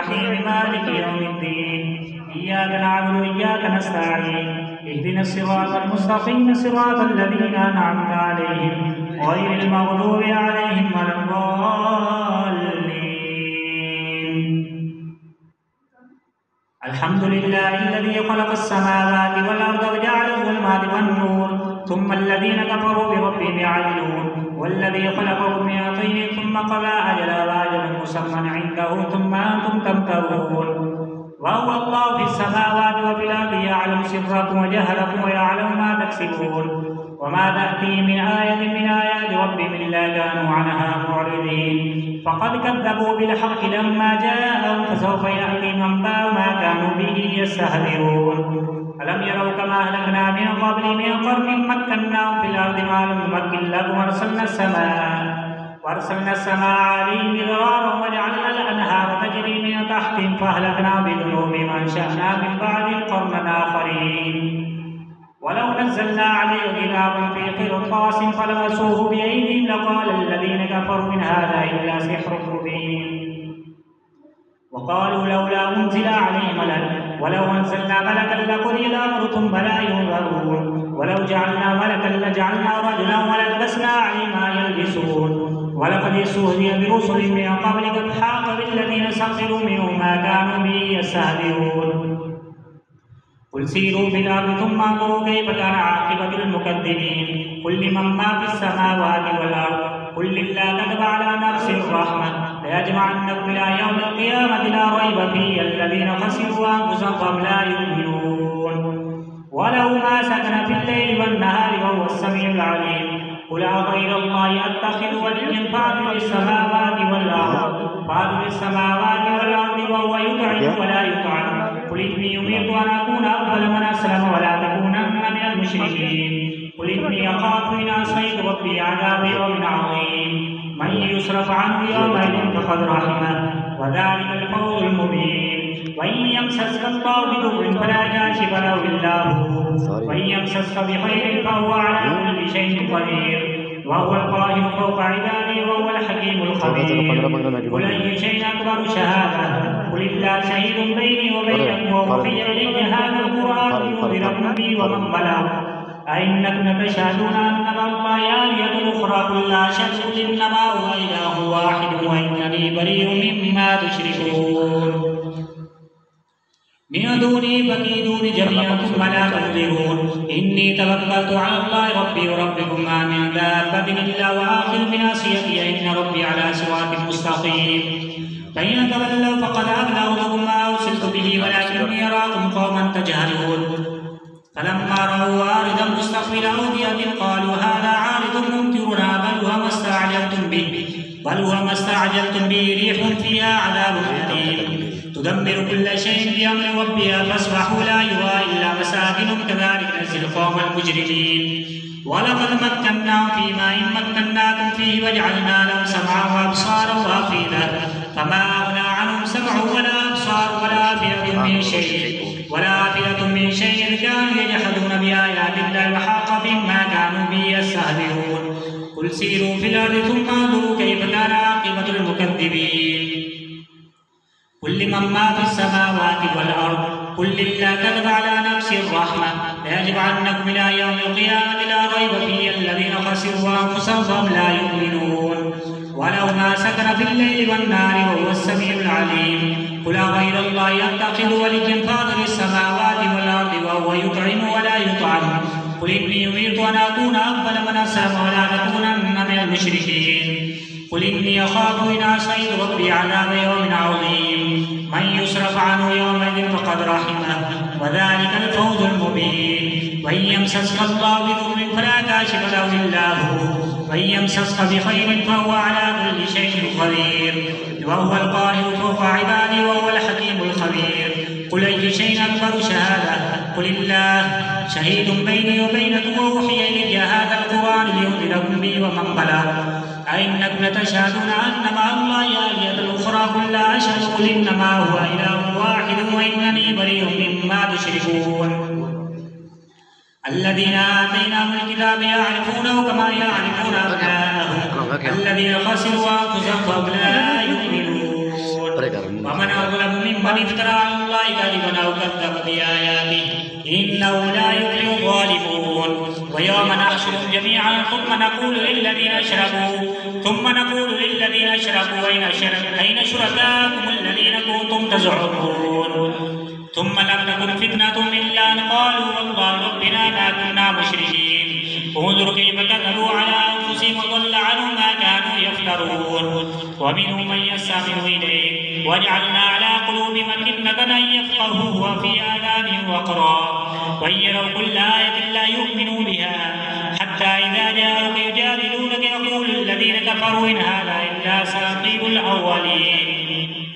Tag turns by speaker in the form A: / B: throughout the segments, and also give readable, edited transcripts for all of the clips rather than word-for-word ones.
A: الرحيم مالك يوم الدين إياك نعبد وإياك نستعين اهدنا الصراط المستقيم صراط الذين أنعمت عليهم غير المغضوب عليهم ولا الضالين. الحمد لله الذي خلق السماوات والأرض وجعل الظلمات والنور ثم الذين كفروا بربهم يعدلون والذي خلقهم من طين ثم قضى أجلا وأجل مسمى عنده ثم أنتم تمترون وهو الله في السماوات وفي الأرض يعلم سركم وجهركم ويعلم ما تكسبون وما تأتي من آية من آيات ربهم إلا كانوا عنها معرضين فقد كذبوا بالحق لما جاءهم فسوف يأتيهم أنباء ما كانوا به يستهزئون ألم يروا كما أهلكنا من قبل من قرن مكناهم في الأرض ما لم نمكن لكم وأرسلنا السماء عليهم مدرارا وجعلنا الأنهار تجري من تحتهم فأهلكنا بذنوبهم وأنشأنا من بعدهم قرنا آخرين ولو نزلنا عليه كتابا في قرطاس فلمسوه بأيديهم لقال الذين كفروا إن هذا إلا سحر مبين وقالوا لولا أنزل عليه ملك ولو أنزلنا ملكا لقضي الأمر ثم لا ينظرون ولو جعلنا ملكا لجعلنا رجلا وللبسنا عليهم ما يلبسون ولقد استهزئ برسل من قبلك فحاق بالذين سخروا منهم ما كانوا به يستهزئون قل سيروا في الأرض ثم انظروا كيف كان عاقبة المكذبين قل لمن ما في السماوات والأرض قل لله كتب على نفسه الرحمة ليجمعنكم إلى يوم القيامة لا ريب فيه الذين خسروا أنفسهم لا يؤمنون وله ما سكن في الليل والنهار وهو السميع العليم قل أغير الله أتخذ وليا فاطر السماوات والأرض وهو يطعم ولا يطعم قل إني أمرت أن أكون أول من أسلم ولا تكونن من المشركين قل إني أخاف إن عصيت ربي عذاب يوم عظيم من يصرف عنه يومئذ فقد رحمه وذلك الفوز المبين وإن يمسسك الله بضر فلا كاشف له إلا هو وإن يمسسك بخير فهو على كل شيء قدير وهو القاهر فوق عباده وهو الحكيم الخبير قل أي شيء أكبر شهادة قل الله شهيد بيني وبينكم وأوحي إلي هذا القرآن لينذركم به ومن بلغ أئنكم لتشهدون أن مع الله آلهة أخرى قل لا أشهد إنما هو إله واحد وإنني بريء مما تشركون من دوني فكيدوني جميعا ثم لا تنظرون إني توكلت على الله ربي وربكم ما من دابة إلا وآخذ بناصيتي إن ربي على صراط مستقيم فإن تولوا فقد أبلغتكم ما أرسلت به ولكني أراكم قوما تجهلون فلما رأوا عارضا مستقبل أوديتهم قالوا هذا عارض ممطرنا بل هو ما استعجلتم به ريح فيها عذاب أليم تدمر كل شيء بأمر ربها فاصبحوا لا يرى إلا مساكنهم كذلك نجزي القوم المجرمين ولقد مكناهم فيما إن مكناكم فيه وجعلنا لهم سمعا وأبصارا وأفئدة فما أغنى عنهم سمعهم ولا أبصار ولا أفئدة من شيء كانوا يجحدون بآيات الله وحاق بهم ما كانوا به يستهزئون قل سيروا في الأرض ثم انظروا كيف كان عاقبة المكذبين قل لمن ما في السماوات والأرض قل لله كتب على نفسه الرحمة ليجمعنكم إلى يوم القيامة لا ريب فيه الذين خسروا أنفسهم لا يؤمنون ولو ما سكن في الليل والنهار وهو السميع العليم قل أغير الله أتخذ وليا فاطر السماوات والأرض وهو يطعم ولا يطعم قل إني أمرت أن أكون أول من أسلم ولا تكونن من المشركين قل إني أخاف إن عصيت ربي عذاب يوم عظيم من يصرف عنه يومئذ فقد رحمه وذلك الفوز المبين وإن يمسسك الله بضر فلا كاشف له إلا هو وإن يمسسك بخير فهو على كل شيء قدير وهو القاهر فوق عباده وهو الحكيم الخبير قل أي شيء أكبر شهادة قل الله شهيد بيني وبينكم وأوحي إلي هذا القرآن لينذركم به ومن بلغ أئنكم لتشهدون أن مع الله آلهة أخرى قل لا أشهد قل إنما هو إله واحد وإنني بريء مما تشركون الذين آتيناهم الكتاب يعرفونه كما يعرفون أبناءهم الذين خسروا أنفسهم فهم لا يؤمنون ومن أظلم ممن افترى على الله كذبا أو كذب بآياته إنه لا يفلح الظالمون. ويوم نحشرهم جميعا ثم نقول للذين أشركوا أين شركاؤكم الذين كنتم تزعمون ثم لم تكن فتنة إلا أن قالوا والله ربنا ما كنا مشركين. انظر كيف كذبوا على أنفسهم وضل عنهم ما كانوا يفترون. ومنهم من يستمع إليك وجعلنا على قلوبهم أكنة أن يفقهوه وفي آذانهم وقرا وإن يروا كل آية لا يؤمنوا بها حتى إذا جاءوك يجادلونك يقول الذين كفروا إن هذا إلا أساطير الأولين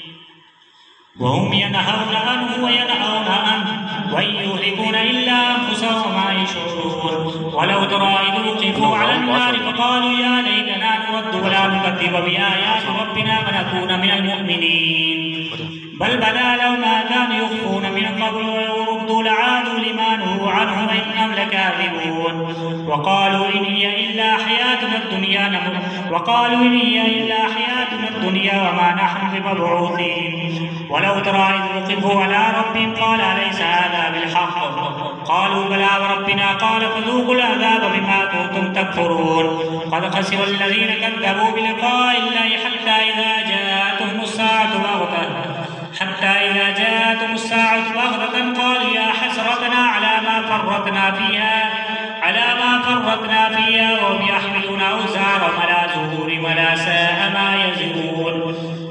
A: وهم ينهون عنه وينأون عنه وإن يهلكون إلا أنفسهم وما يشعرون. ولو ترى إذ وقفوا على النار فقالوا يا ليتنا نرد ولا نكذب بآيات ربنا ونكون من المؤمنين بل بدا لهم ما كانوا يخفون من قبل ولو ردوا لعادوا لما نهوا عنه وإنهم لكاذبون. وقالوا إن هي إلا حياتنا الدنيا وما نحن بمبعوثين. ولو ترى إذ وقفوا على ربهم قال أليس هذا بالحق قالوا بلى وربنا قال فذوقوا العذاب بما كنتم تكفرون. قد خسر الذين كذبوا بلقاء الله حتى إذا جاءتهم الساعة بغتة قالوا يا حسرتنا على ما فرطنا فيها وهم يحملون أوزارهم على ظهورهم ولا ساء ما يزرون.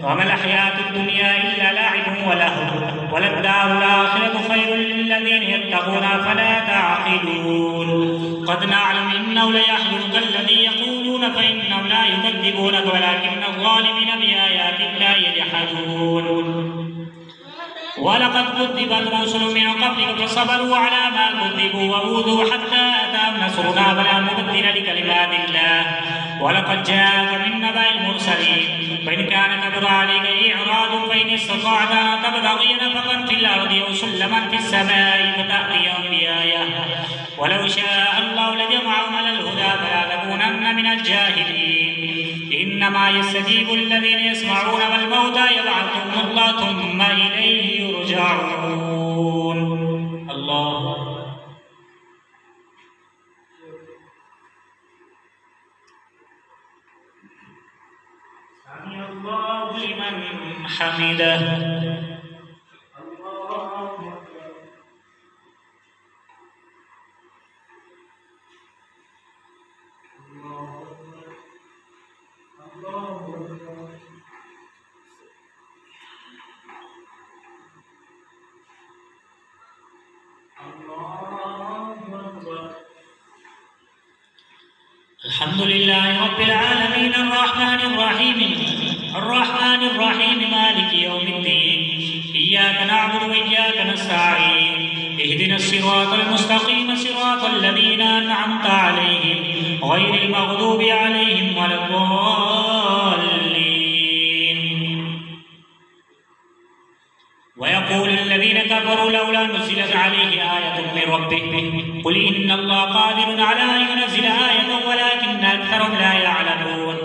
A: وما الحياة الدنيا إلا لعب ولهو وللدار الآخرة خير للذين يتقون فلا تعقلون. قد نعلم إنه ليحزنك الذي يقولون فإنهم لا يكذبونك ولكن الظالمين بآيات الله يجحدون. ولقد كذبت رسل من قبلك فصبروا على ما كذبوا وأوذوا حتى أتاهم نصرنا فلا مبدل لكلمات الله. ولقد جاءك من نبأ المرسلين فإن كان كبر عليك إعراض فإن استطعت أن تبتغي نفقا في الأرض أو سلما في السماء فتأتيهم بآية ولو شاء الله لجمعهم على الهدى فلا تكونن من الجاهلين. إنما يستجيب الذين يسمعون والموتى يبعثهم الله ثم إليه يرجعون. الله سمع الله لمن حمده. الحمد لله رب العالمين الرحمن الرحيم مالك يوم الدين إياك نعبد وإياك نستعين اهدنا الصراط المستقيم صراط الذين أنعمت عليهم غير المغضوب عليهم ولا الضالين. ويقول الذين كفروا لولا نزلت عليه آية من ربه قل إن الله قادر على أن ينزل آية ولكن أكثرهم لا يعلمون.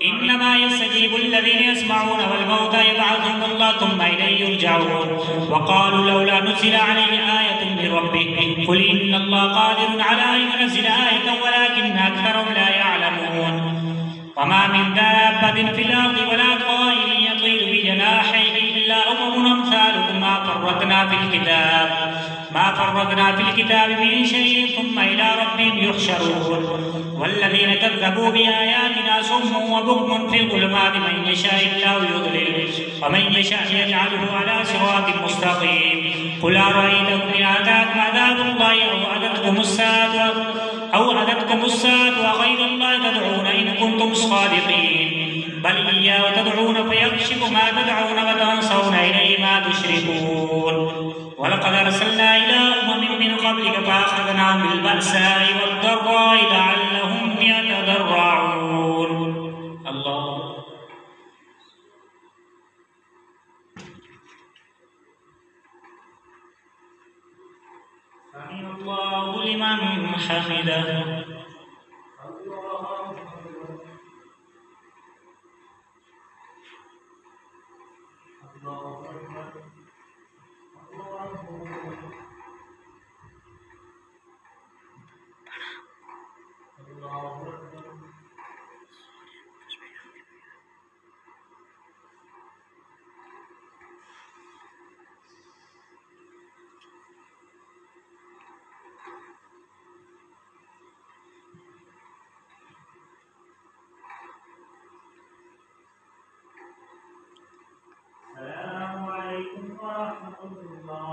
A: إنما يستجيب الذين يسمعون والموتى يبعثهم الله ثم إليه يرجعون. وقالوا لولا نزل عليه آية من ربه قل إن الله قادر على أن ينزل آية ولكن أكثرهم لا يعلمون. وما من دابة في الأرض ولا طائر يطير بجناحيه إلا أمم أمثالكم ما فرطنا في الكتاب من شيء ثم إلى ربهم يحشرون. والذين كذبوا بآياتنا صم وبكم في الظلمات من يشاء الله يضلل ومن يشاء يجعله على صراط مستقيم. قل أرأيتكم إن أتاكم عذاب الله أو أتتكم الساعة وغير الله تدعون إن كنتم صادقين بل إياه تدعون فيكشف ما تدعون وتنسون إليه ما تشركون. ولقد أرسلنا إلى أمم من قبلك فأخذناهم بالبأساء والضراء لعلهم يتضرعون. الله سمع الله لمن حمده. السلام عليكم ورحمة الله